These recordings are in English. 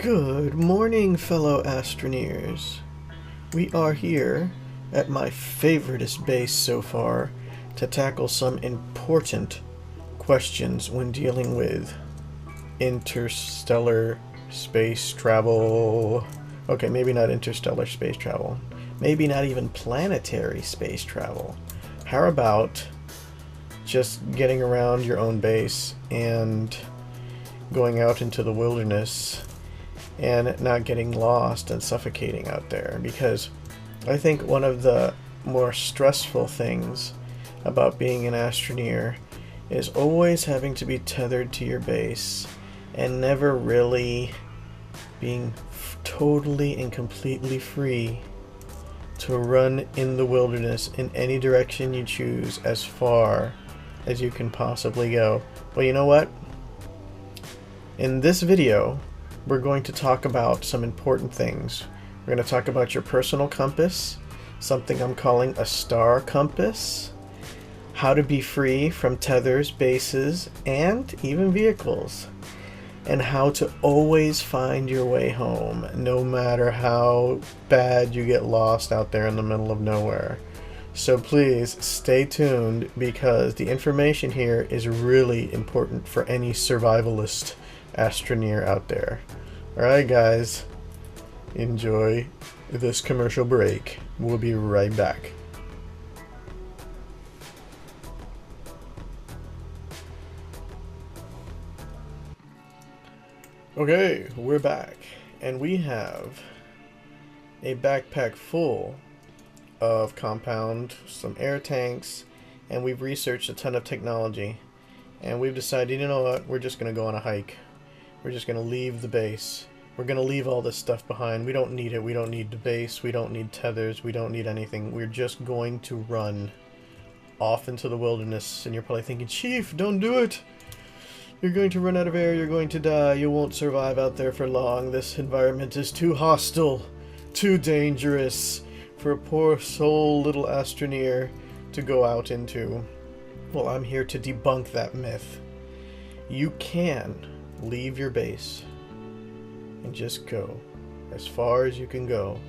Good morning, fellow Astroneers. We are here at my favoriteest base so far to tackle some important questions when dealing with interstellar space travel. Okay, maybe not interstellar space travel. Maybe not even planetary space travel. How about just getting around your own base and going out into the wilderness and not getting lost and suffocating out there? Because I think one of the more stressful things about being an astroneer is always having to be tethered to your base and never really being totally and completely free to run in the wilderness in any direction you choose as far as you can possibly go. Well, you know what? In this video, we're going to talk about some important things. We're going to talk about your personal compass, something I'm calling a star compass, how to be free from tethers, bases, and even vehicles, and how to always find your way home, no matter how bad you get lost out there in the middle of nowhere. So please stay tuned, because the information here is really important for any survivalist astroneer out there. Alright guys, enjoy this commercial break. We'll be right back. Okay, we're back, and we have a backpack full of compound, some air tanks, and we've researched a ton of technology, and we've decided, you know what, we're just going to go on a hike. We're just going to leave the base. We're going to leave all this stuff behind. We don't need it. We don't need the base. We don't need tethers. We don't need anything. We're just going to run off into the wilderness. And you're probably thinking, Chief, don't do it. You're going to run out of air. You're going to die. You won't survive out there for long. This environment is too hostile, too dangerous for a poor soul little astroneer to go out into. Well, I'm here to debunk that myth. You can leave your base and just go as far as you can go.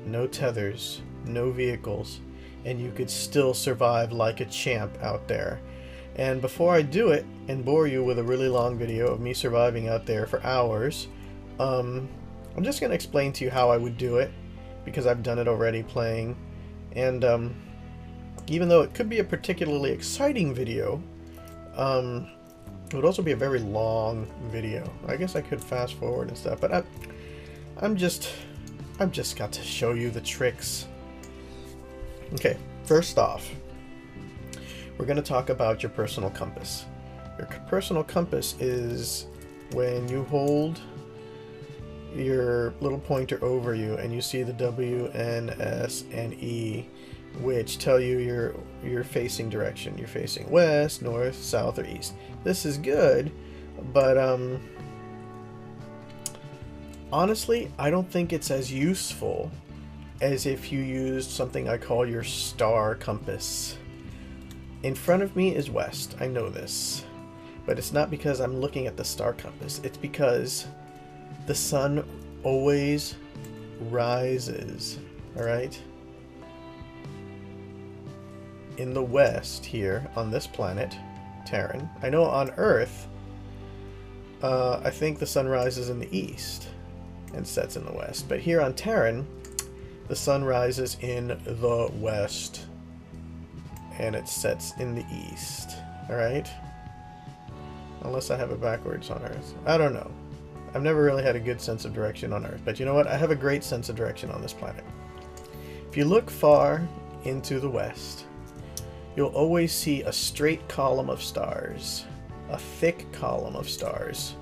No tethers, no vehicles, and you could still survive like a champ out there. And before I do it and bore you with a really long video of me surviving out there for hours, I'm just going to explain to you how I would do it, because I've done it already playing. And even though it could be a particularly exciting video, it would also be a very long video. I guess I could fast forward and stuff, but I've just got to show you the tricks. Okay, first off, we're going to talk about your personal compass. Your personal compass is when you hold your little pointer over you and you see the W, N, S, and E, which tell you your facing direction. You're facing west, north, south, or east. This is good, but honestly, I don't think it's as useful as if you used something I call your star compass. In front of me is west. I know this, but it's not because I'm looking at the star compass. It's because the sun always rises, all right? In the west here on this planet, Terran. I know on Earth, I think the sun rises in the east and sets in the west. But here on Terran, the sun rises in the west and it sets in the east. Alright? Unless I have it backwards on Earth. I don't know. I've never really had a good sense of direction on Earth. But you know what? I have a great sense of direction on this planet. If you look far into the west, you'll always see a straight column of stars, a thick column of stars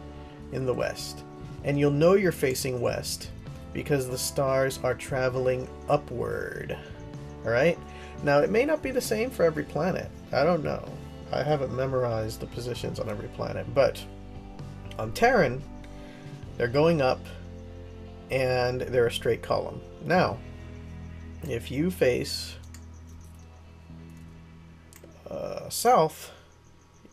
in the west. And you'll know you're facing west because the stars are traveling upward. Alright? Now, it may not be the same for every planet. I don't know. I haven't memorized the positions on every planet. But on Terran, they're going up and they're a straight column. Now, if you face south,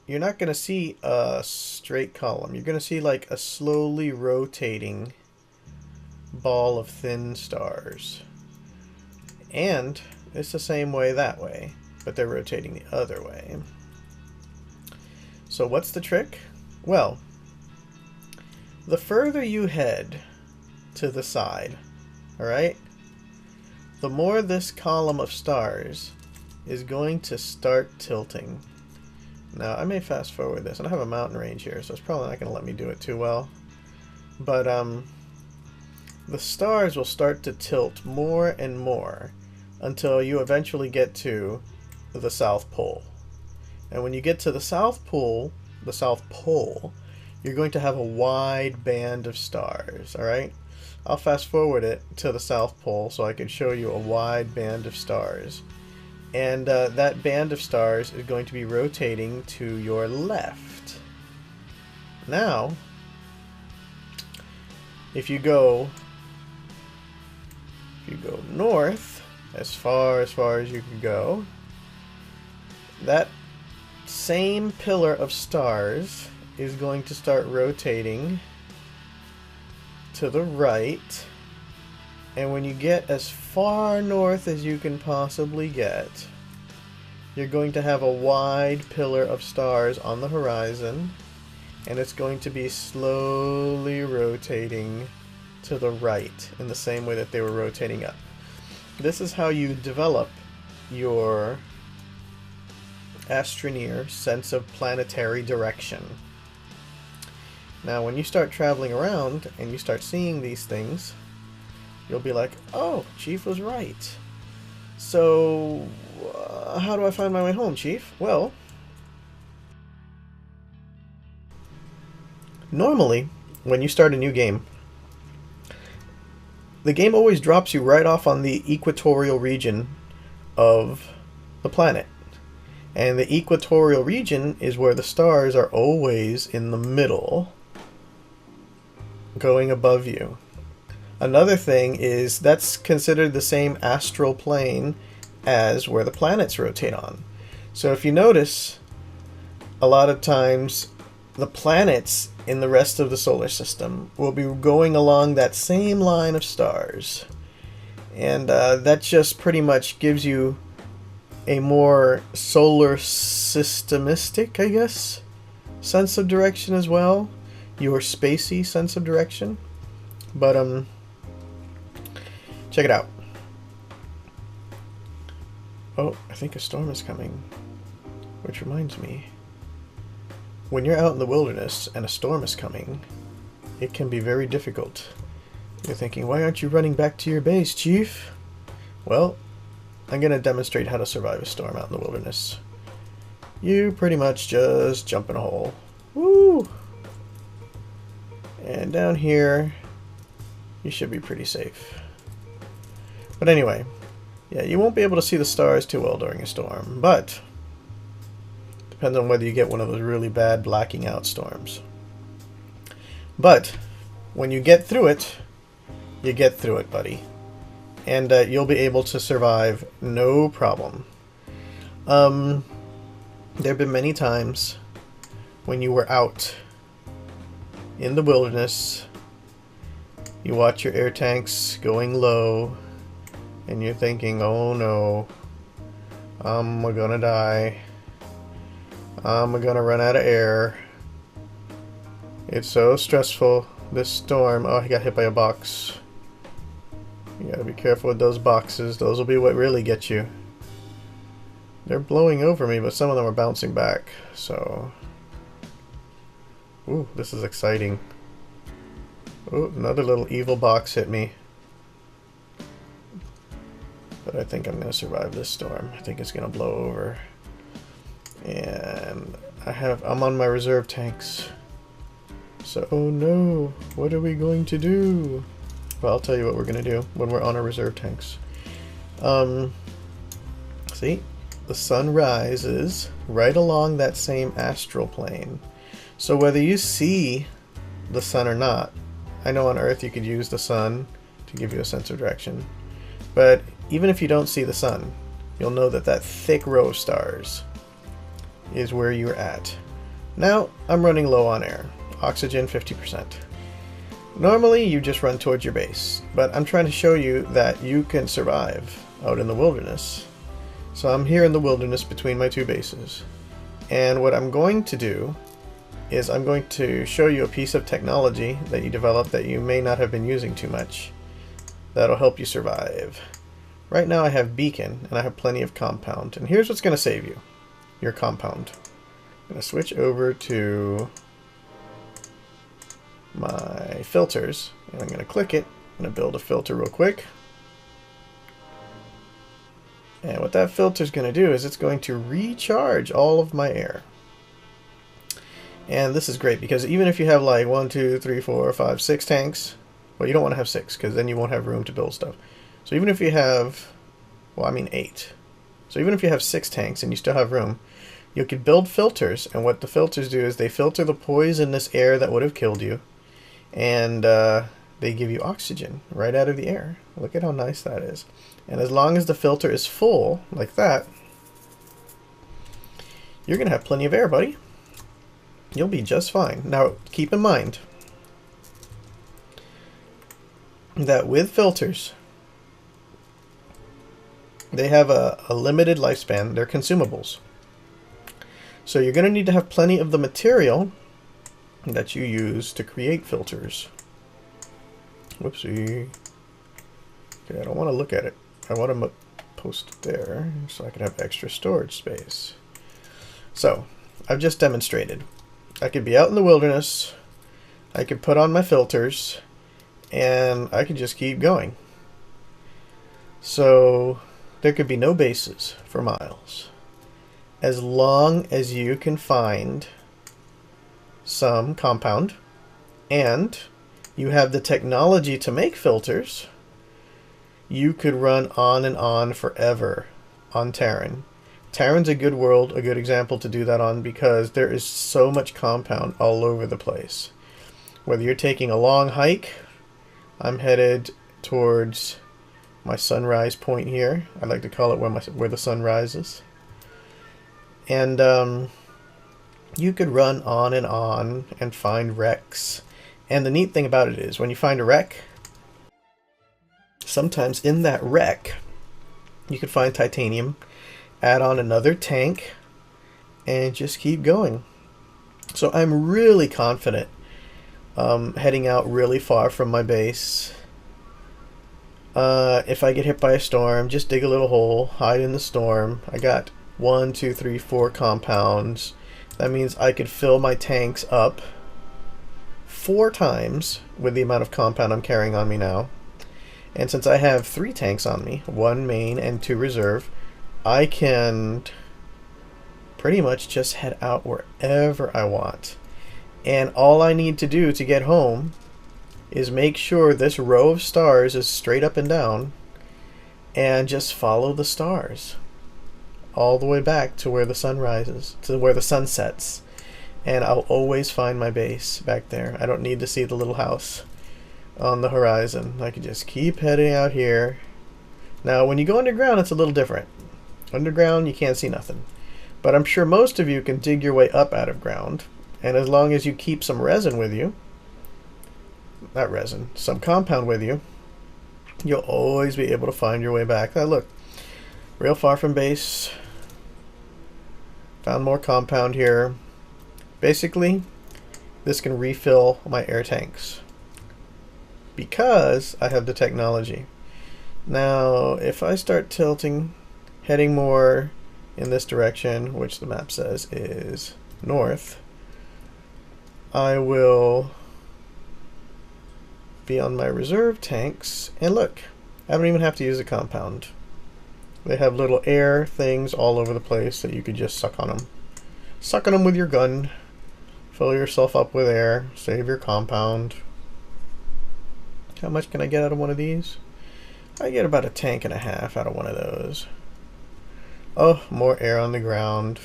you're not going to see a straight column. You're going to see like a slowly rotating ball of thin stars. And it's the same way that way, but they're rotating the other way. So what's the trick? Well, the further you head to the side, alright, the more this column of stars is going to start tilting. Now, I may fast forward this, and I have a mountain range here, so it's probably not going to let me do it too well. But the stars will start to tilt more and more until you eventually get to the South Pole. And when you get to the South Pole, you're going to have a wide band of stars, alright? I'll fast forward it to the South Pole so I can show you a wide band of stars. And that band of stars is going to be rotating to your left. Now, if you go north, as far as you can go, that same pillar of stars is going to start rotating to the right, and when you get as far north as you can possibly get, you're going to have a wide pillar of stars on the horizon, and it's going to be slowly rotating to the right in the same way that they were rotating up. This is how you develop your Astroneer sense of planetary direction. Now, when you start traveling around and you start seeing these things, you'll be like, oh, Chief was right. So, how do I find my way home, Chief? Well, normally, when you start a new game, the game always drops you right off on the equatorial region of the planet. And the equatorial region is where the stars are always in the middle, going above you. Another thing is that's considered the same astral plane as where the planets rotate on. So if you notice, a lot of times the planets in the rest of the solar system will be going along that same line of stars. And that just pretty much gives you a more solar systemistic, I guess, sense of direction as well. Your spacey sense of direction. But check it out. Oh, I think a storm is coming. Which reminds me, when you're out in the wilderness and a storm is coming, it can be very difficult. You're thinking, why aren't you running back to your base, Chief? Well, I'm going to demonstrate how to survive a storm out in the wilderness. You pretty much just jump in a hole. Woo! And down here, you should be pretty safe. But anyway, yeah, you won't be able to see the stars too well during a storm, but depends on whether you get one of those really bad blacking out storms. But when you get through it, you get through it, buddy. And you'll be able to survive no problem. There have been many times when you were out in the wilderness, you watch your air tanks going low, and you're thinking, oh no, I'm gonna die. I'm gonna run out of air. It's so stressful. This storm. Oh, he got hit by a box. You gotta be careful with those boxes. Those will be what really get you. They're blowing over me, but some of them are bouncing back. So, ooh, this is exciting. Ooh, another little evil box hit me. But I think I'm gonna survive this storm. I think it's gonna blow over. And I'm on my reserve tanks. So, oh no, what are we going to do? Well, I'll tell you what we're going to do when we're on our reserve tanks. See, the sun rises right along that same astral plane. So whether you see the sun or not, I know on Earth you could use the sun to give you a sense of direction. But even if you don't see the sun, you'll know that that thick row of stars is where you're at. Now I'm running low on air. Oxygen 50%. Normally you just run towards your base, but I'm trying to show you that you can survive out in the wilderness. So I'm here in the wilderness between my two bases. And what I'm going to do is I'm going to show you a piece of technology that you developed that you may not have been using too much. That'll help you survive. Right now I have beacon and I have plenty of compound. And here's what's going to save you. Your compound. I'm going to switch over to my filters and I'm going to click it. I'm going to build a filter real quick. And what that filter is going to do is it's going to recharge all of my air. And this is great because even if you have like 1, 2, 3, 4, 5, 6 tanks, well, you don't want to have 6 because then you won't have room to build stuff. So even if you have, well, I mean 8. So even if you have 6 tanks and you still have room, you could build filters. And what the filters do is they filter the poisonous air that would have killed you. And they give you oxygen right out of the air. Look at how nice that is. And as long as the filter is full, like that, you're going to have plenty of air, buddy. You'll be just fine. Now, keep in mind that with filters, they have a limited lifespan. They're consumables. So you're going to need to have plenty of the material that you use to create filters. Whoopsie. Okay, I don't want to look at it. I want to post it there so I can have extra storage space. So, I've just demonstrated. I could be out in the wilderness, I could put on my filters, and I could just keep going. So, there could be no bases for miles. As long as you can find some compound, and you have the technology to make filters, you could run on and on forever on Terran. Terran's a good world, a good example to do that on because there is so much compound all over the place. Whether you're taking a long hike, I'm headed towards my sunrise point here. I like to call it where the sun rises. And you could run on and find wrecks. And the neat thing about it is when you find a wreck, sometimes in that wreck you could find titanium, add on another tank, and just keep going. So I'm really confident heading out really far from my base. If I get hit by a storm, just dig a little hole, hide in the storm. I got 1, 2, 3, 4 compounds. That means I could fill my tanks up 4 times with the amount of compound I'm carrying on me now. And since I have 3 tanks on me, 1 main and 2 reserve, I can pretty much just head out wherever I want. And all I need to do to get home is make sure this row of stars is straight up and down and just follow the stars all the way back to where the sun rises, to where the sun sets. And I'll always find my base back there. I don't need to see the little house on the horizon. I can just keep heading out here. Now when you go underground, it's a little different. Underground you can't see nothing, but I'm sure most of you can dig your way up out of ground, and as long as you keep some resin with you, not resin, some compound with you, you'll always be able to find your way back. Now look, real far from base, found more compound here. Basically this can refill my air tanks because I have the technology. Now if I start tilting, heading more in this direction, which the map says is north, I will be on my reserve tanks, and look, I don't even have to use a compound. They have little air things all over the place that you could just suck on them. Suck on them with your gun, fill yourself up with air, save your compound. How much can I get out of one of these? I get about 1.5 tanks out of one of those. Oh, more air on the ground.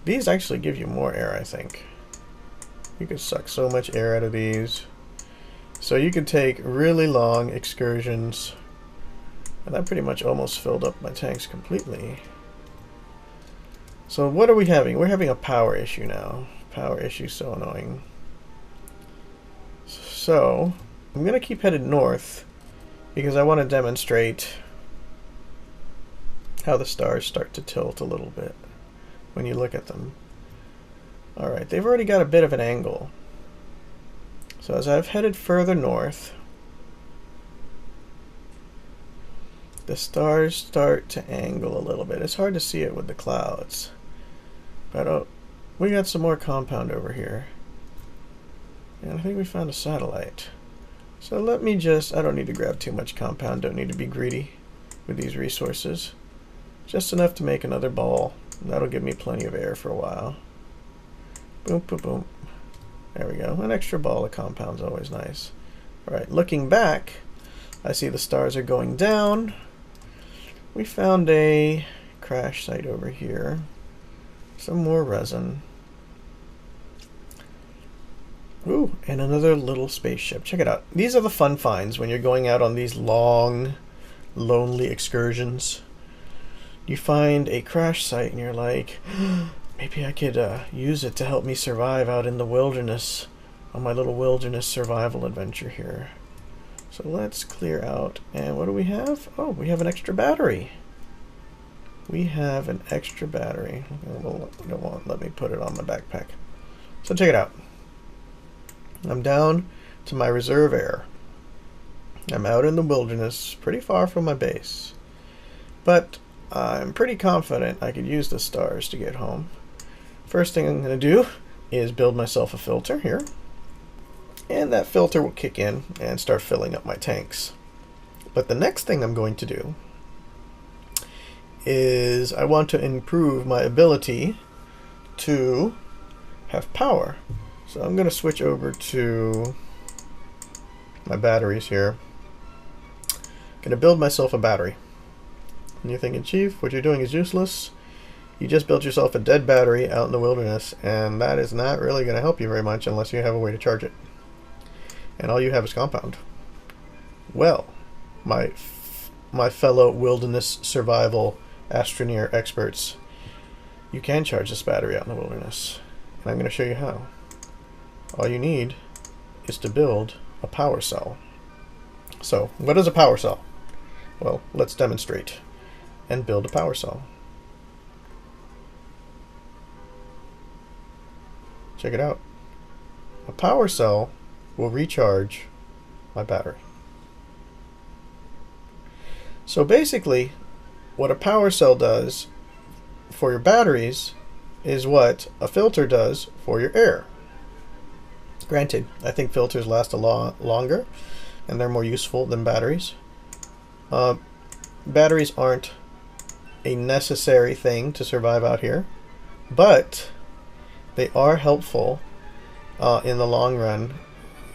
These actually give you more air, I think. You can suck so much air out of these. So you can take really long excursions. And that pretty much almost filled up my tanks completely. So what are we having? We're having a power issue now. Power issue, so annoying. So I'm going to keep headed north because I want to demonstrate how the stars start to tilt a little bit when you look at them. Alright, they've already got a bit of an angle. So as I've headed further north, the stars start to angle a little bit. It's hard to see it with the clouds. But we got some more compound over here. And I think we found a satellite. So let me just, I don't need to grab too much compound, don't need to be greedy with these resources. Just enough to make another ball. That'll give me plenty of air for a while. Boom, boom, boom. There we go. An extra ball of compound's always nice. Alright, looking back, I see the stars are going down. We found a crash site over here. Some more resin. Ooh, and another little spaceship. Check it out. These are the fun finds when you're going out on these long, lonely excursions. You find a crash site and you're like, maybe I could use it to help me survive out in the wilderness on my little wilderness survival adventure here. So let's clear out. And what do we have? Oh, we have an extra battery. We have an extra battery. It won't let me put it on my backpack. So check it out. I'm down to my reserve air. I'm out in the wilderness, pretty far from my base. But I'm pretty confident I could use the stars to get home. First thing I'm going to do is build myself a filter here. And that filter will kick in and start filling up my tanks. But the next thing I'm going to do is I want to improve my ability to have power. So I'm going to switch over to my batteries here. Going to build myself a battery. And you're thinking, Chief, what you're doing is useless. You just built yourself a dead battery out in the wilderness, and that is not really going to help you very much unless you have a way to charge it. And all you have is compound. Well, my fellow wilderness survival Astroneer experts, you can charge this battery out in the wilderness. And I'm going to show you how. All you need is to build a power cell. So, what is a power cell? Well, let's demonstrate and build a power cell. Check it out. A power cell will recharge my battery. So basically, what a power cell does for your batteries is what a filter does for your air. Granted, I think filters last a lot longer and they're more useful than batteries. Batteries aren't a necessary thing to survive out here, but they are helpful in the long run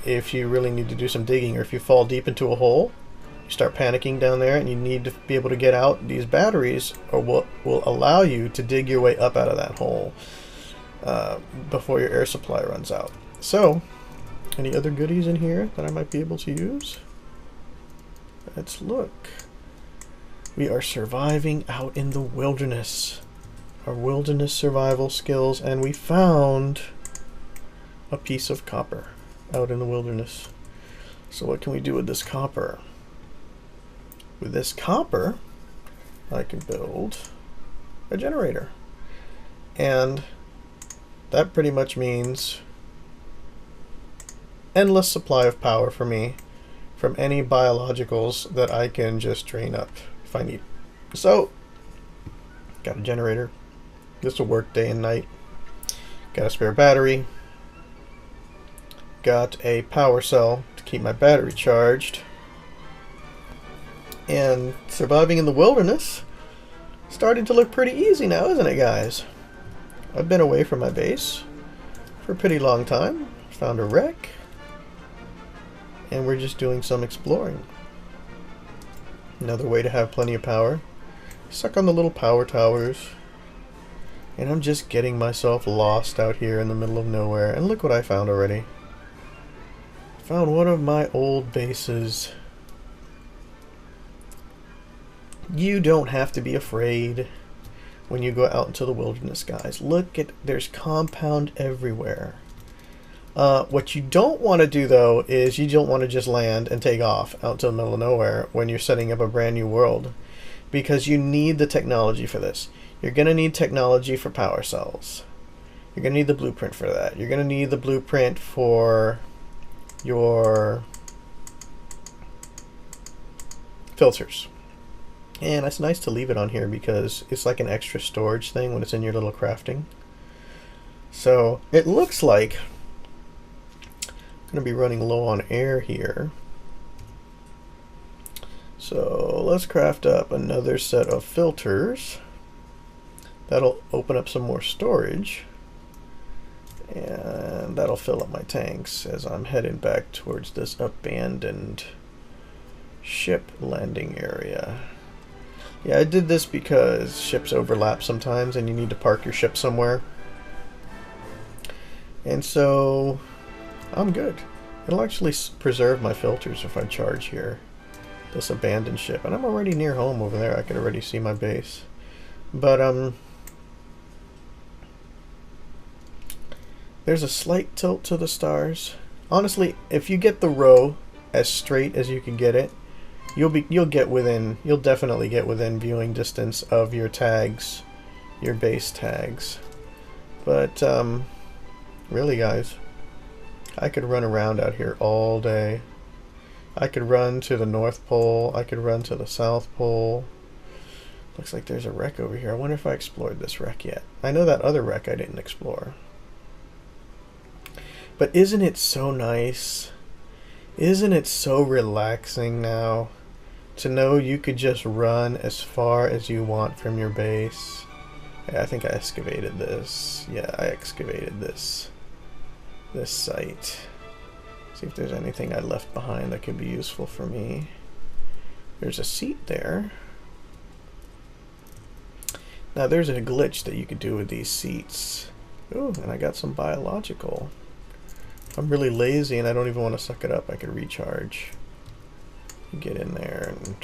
if you really need to do some digging, or if you fall deep into a hole, you start panicking down there and you need to be able to get out. These batteries are what will allow you to dig your way up out of that hole before your air supply runs out. So, any other goodies in here that I might be able to use? Let's look. We are surviving out in the wilderness. Our wilderness survival skills, and we found a piece of copper out in the wilderness. So what can we do with this copper? With this copper, I can build a generator. And that pretty much means endless supply of power for me from any biologicals that I can just drain up if I need. So, got a generator. This will work day and night. Got a spare battery. Got a power cell to keep my battery charged. And surviving in the wilderness starting to look pretty easy now, isn't it, guys? I've been away from my base for a pretty long time. Found a wreck. And we're just doing some exploring. Another way to have plenty of power. Suck on the little power towers. And I'm just getting myself lost out here in the middle of nowhere. And look what I found already. Found one of my old bases. You don't have to be afraid when you go out into the wilderness, guys. Look at, there's compound everywhere. What you don't want to do, though, is you don't want to just land and take off out to the middle of nowhere when you're setting up a brand new world, because you need the technology for this. You're going to need technology for power cells. You're going to need the blueprint for that. You're going to need the blueprint for your filters. And it's nice to leave it on here because it's like an extra storage thing when it's in your little crafting. So it looks like I'm going to be running low on air here. So let's craft up another set of filters. That'll open up some more storage. And that'll fill up my tanks as I'm heading back towards this abandoned ship landing area. Yeah, I did this because ships overlap sometimes and you need to park your ship somewhere. And so I'm good. It'll actually preserve my filters if I charge here. This abandoned ship. And I'm already near home over there. I could already see my base. But there's a slight tilt to the stars. Honestly, if you get the row as straight as you can get it, you'll definitely get within viewing distance of your tags, your base tags. But really, guys, I could run around out here all day. I could run to the North Pole. I could run to the South Pole. Looks like there's a wreck over here. I wonder if I explored this wreck yet. I know that other wreck I didn't explore. But isn't it so nice? Isn't it so relaxing now to know you could just run as far as you want from your base? Yeah, I think I excavated this. Yeah, I excavated this site. See if there's anything I left behind that could be useful for me. There's a seat there. Now there's a glitch that you could do with these seats. Ooh, and I got some biological. If I'm really lazy and I don't even want to suck it up, I could recharge. Get in there and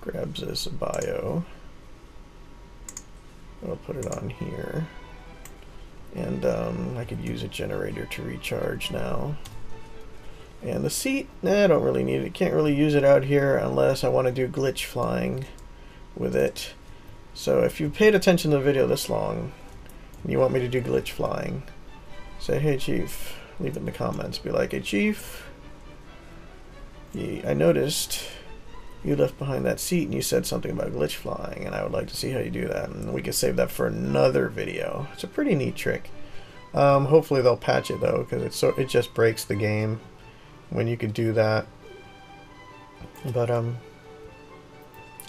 grab this bio. I'll put it on here. And I could use a generator to recharge now. And the seat, I don't really need it. Can't really use it out here unless I want to do glitch flying with it. So if you've paid attention to the video this long and you want me to do glitch flying, say, hey Chief, leave it in the comments. Be like, hey Chief, I noticed you left behind that seat and you said something about glitch flying, and I would like to see how you do that, and we can save that for another video. It's a pretty neat trick. Hopefully they'll patch it though, because it just breaks the game when you can do that. But I'm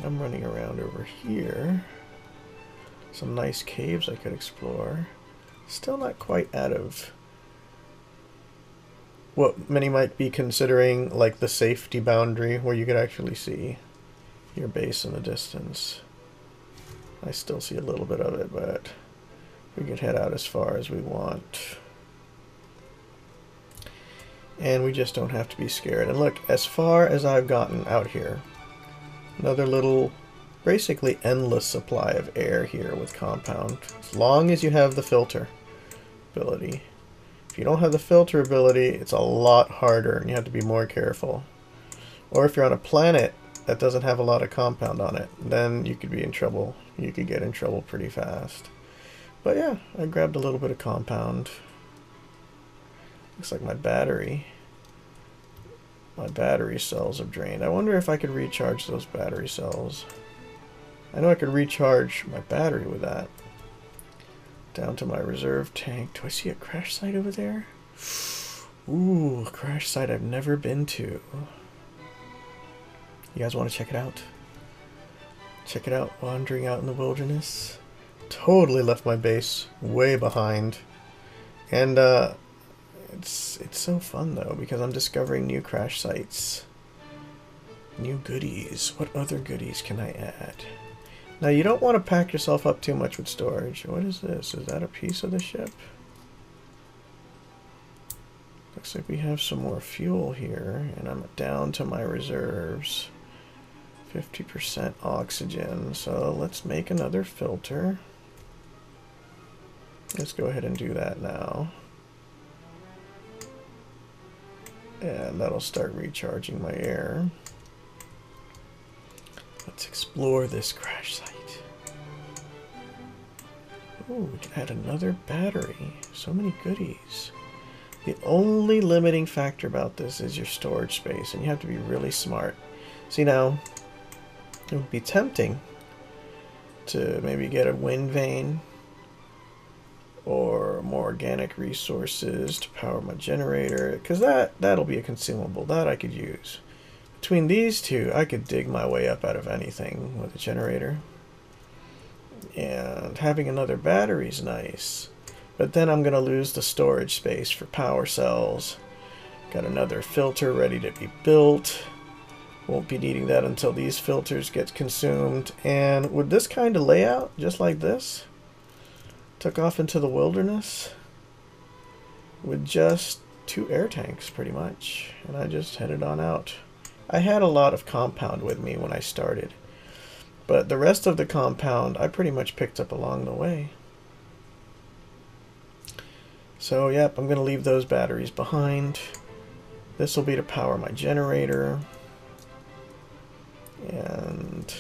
running around over here. Some nice caves I could explore. Still not quite out of what many might be considering like the safety boundary where you could actually see your base in the distance. I still see a little bit of it, but we can head out as far as we want. And we just don't have to be scared. And look, as far as I've gotten out here, another little, basically endless supply of air here with compound. As long as you have the filter ability. If you don't have the filter ability, it's a lot harder and you have to be more careful. Or if you're on a planet that doesn't have a lot of compound on it, then you could be in trouble. You could get in trouble pretty fast. But yeah, I grabbed a little bit of compound. Looks like my battery cells have drained. I wonder if I could recharge those battery cells. I know I could recharge my battery with that. Down to my reserve tank. Do I see a crash site over there? Ooh, a crash site I've never been to. You guys want to check it out? Check it out, wandering out in the wilderness. Totally left my base way behind. And it's so fun though, because I'm discovering new crash sites. New goodies. What other goodies can I add? Now you don't want to pack yourself up too much with storage. What is this? Is that a piece of the ship? Looks like we have some more fuel here, and I'm down to my reserves. 50% oxygen. So let's make another filter. Let's go ahead and do that now. And that'll start recharging my air. Let's explore this crash site. Ooh, we can add another battery. So many goodies. The only limiting factor about this is your storage space, and you have to be really smart. See, now, it would be tempting to maybe get a wind vane or more organic resources to power my generator, because that'll be a consumable that I could use. Between these two, I could dig my way up out of anything with a generator. And having another battery is nice, but then I'm going to lose the storage space for power cells. Got another filter ready to be built. Won't be needing that until these filters get consumed. And with this kind of layout, just like this, took off into the wilderness with just 2 air tanks pretty much, and I just headed on out. I had a lot of compound with me when I started, but the rest of the compound I pretty much picked up along the way. So yep, I'm going to leave those batteries behind. This will be to power my generator. And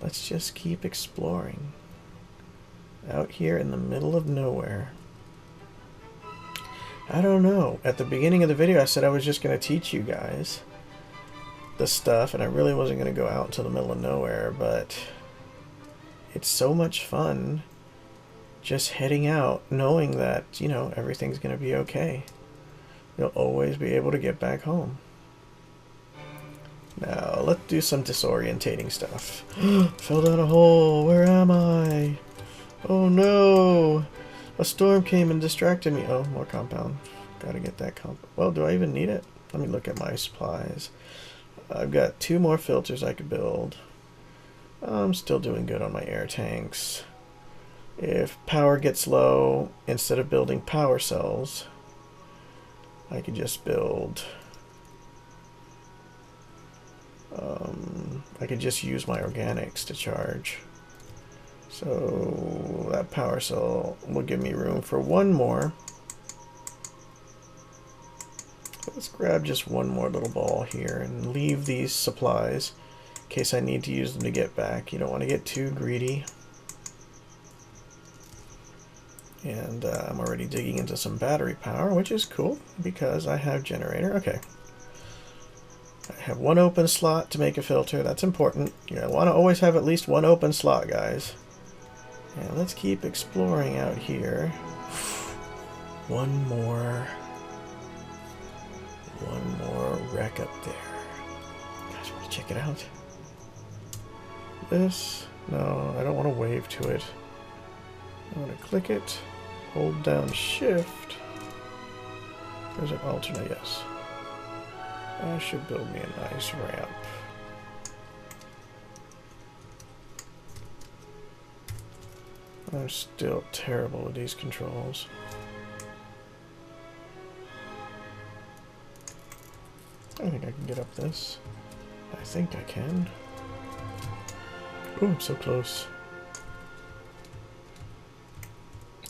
let's just keep exploring. Out here in the middle of nowhere. I don't know. At the beginning of the video I said I was just going to teach you guys the stuff, and I really wasn't going to go out into the middle of nowhere, but it's so much fun just heading out knowing that, you know, everything's going to be okay. You'll always be able to get back home. Now, let's do some disorientating stuff. Fell down a hole. Where am I? Oh no! A storm came and distracted me. Oh, more compound. Gotta get that compound. Well, do I even need it? Let me look at my supplies. I've got 2 more filters I could build. I'm still doing good on my air tanks. If power gets low, instead of building power cells, I could just build... I could just use my organics to charge. So that power cell will give me room for 1 more. Let's grab just 1 more little ball here and leave these supplies in case I need to use them to get back. You don't want to get too greedy. And I'm already digging into some battery power, which is cool because I have generator. Okay. I have 1 open slot to make a filter. That's important. You want to always have at least 1 open slot, guys. And let's keep exploring out here. 1 more wreck up there. Guys, want to check it out? This? No, I don't want to wave to it. I want to click it, hold down shift. There's an alternate, yes. That should build me a nice ramp. I'm still terrible with these controls. I think I can get up this. I think I can. Oh, I'm so close.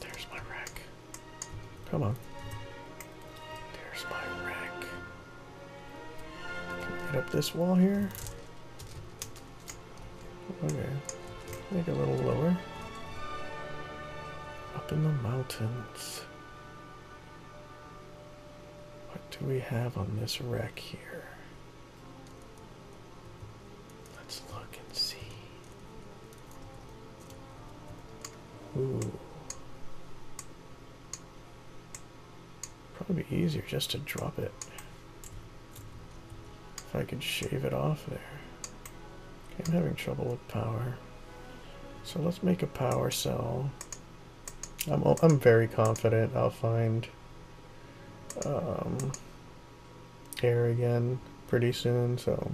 There's my wreck. Come on. There's my wreck. Can we get up this wall here? Okay. Make it a little lower. Up in the mountains. What do we have on this wreck here? Let's look and see. Ooh. Probably be easier just to drop it. If I could shave it off there. Okay, I'm having trouble with power. So let's make a power cell. I'm very confident I'll find air again pretty soon, so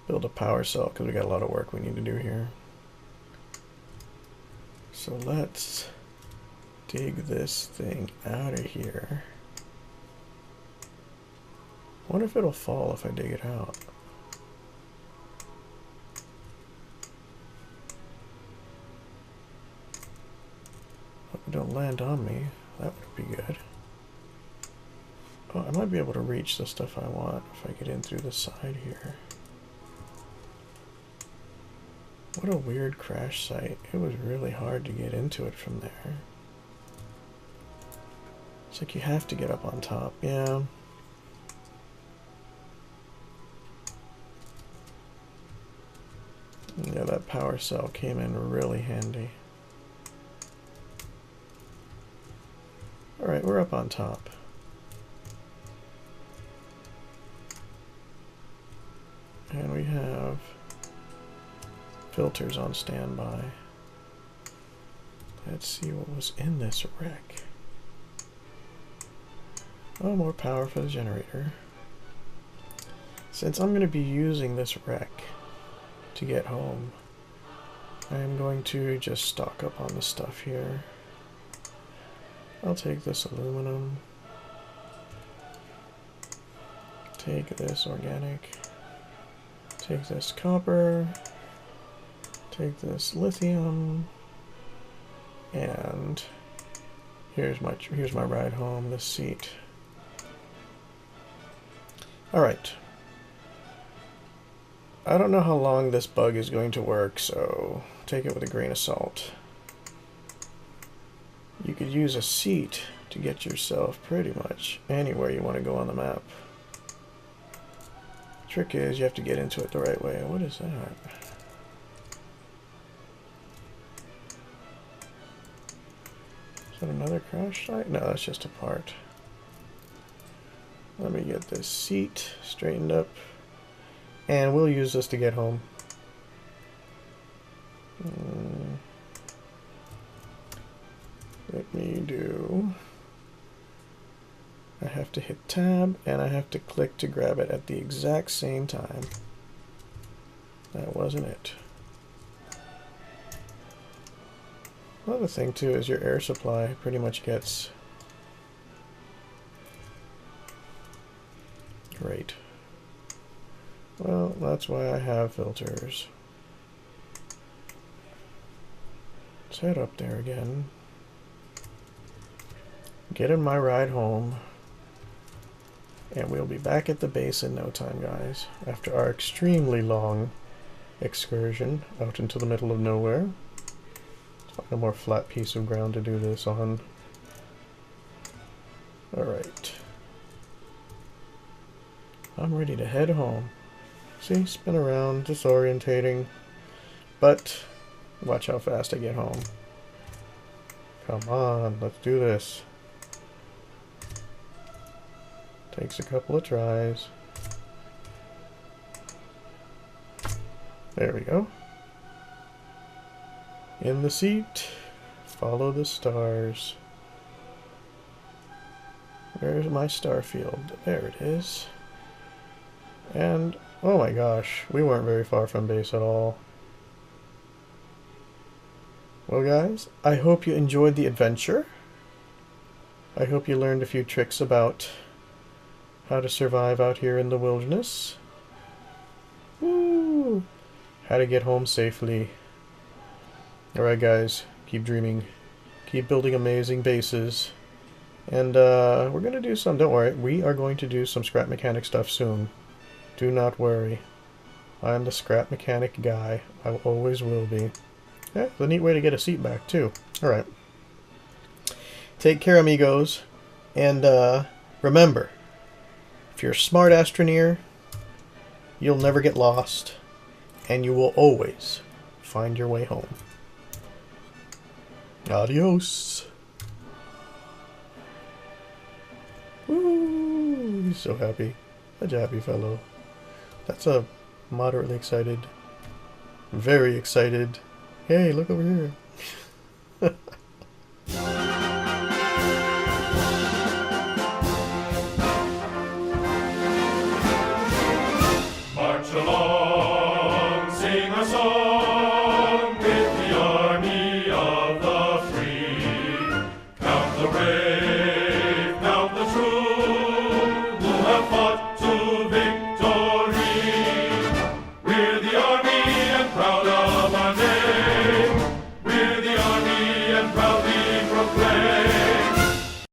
build a power cell because we got a lot of work we need to do here. So let's dig this thing out of here. I wonder if it'll fall if I dig it out. don't land on me. That would be good. Oh, I might be able to reach the stuff I want if I get in through the side here. What a weird crash site. It was really hard to get into it from there. It's like you have to get up on top. Yeah. Yeah, that power cell came in really handy. Alright, we're up on top. And we have filters on standby. Let's see what was in this wreck. Oh, more power for the generator. Since I'm going to be using this wreck to get home, I am going to just stock up on the stuff here. I'll take this aluminum. Take this organic. Take this copper. Take this lithium. And here's my ride home, this seat. Alright. I don't know how long this bug is going to work, so take it with a grain of salt. You could use a seat to get yourself pretty much anywhere you want to go on the map. Trick is you have to get into it the right way. What is that? Is that another crash site? No, that's just a part. Let me get this seat straightened up. And we'll use this to get home. Let me do... I have to hit tab and I have to click to grab it at the exact same time. That wasn't it. Another thing too is your air supply pretty much gets great. Well, that's why I have filters. Let's head up there again. Get in my ride home. And we'll be back at the base in no time, guys, after our extremely long excursion out into the middle of nowhere. Let's find a more flat piece of ground to do this on. Alright. I'm ready to head home. See, spin around, disorientating, but watch how fast I get home. Come on, let's do this. Takes a couple of tries. There we go. In the seat. Follow the stars. Where's my star field? There it is. And, oh my gosh, we weren't very far from base at all. Well guys, I hope you enjoyed the adventure. I hope you learned a few tricks about how to survive out here in the wilderness. Woo! How to get home safely. Alright guys, keep dreaming. Keep building amazing bases. And we're going to do some, don't worry, we are going to do some scrap mechanic stuff soon. Do not worry. I'm the scrap mechanic guy. I always will be. Yeah, it's a neat way to get a seat back too. Alright. Take care, amigos. And remember, if you're a smart Astroneer, you'll never get lost, and you will always find your way home. Adios. Woo! He's so happy. Such a happy fellow. That's a moderately excited, very excited. Hey, look over here.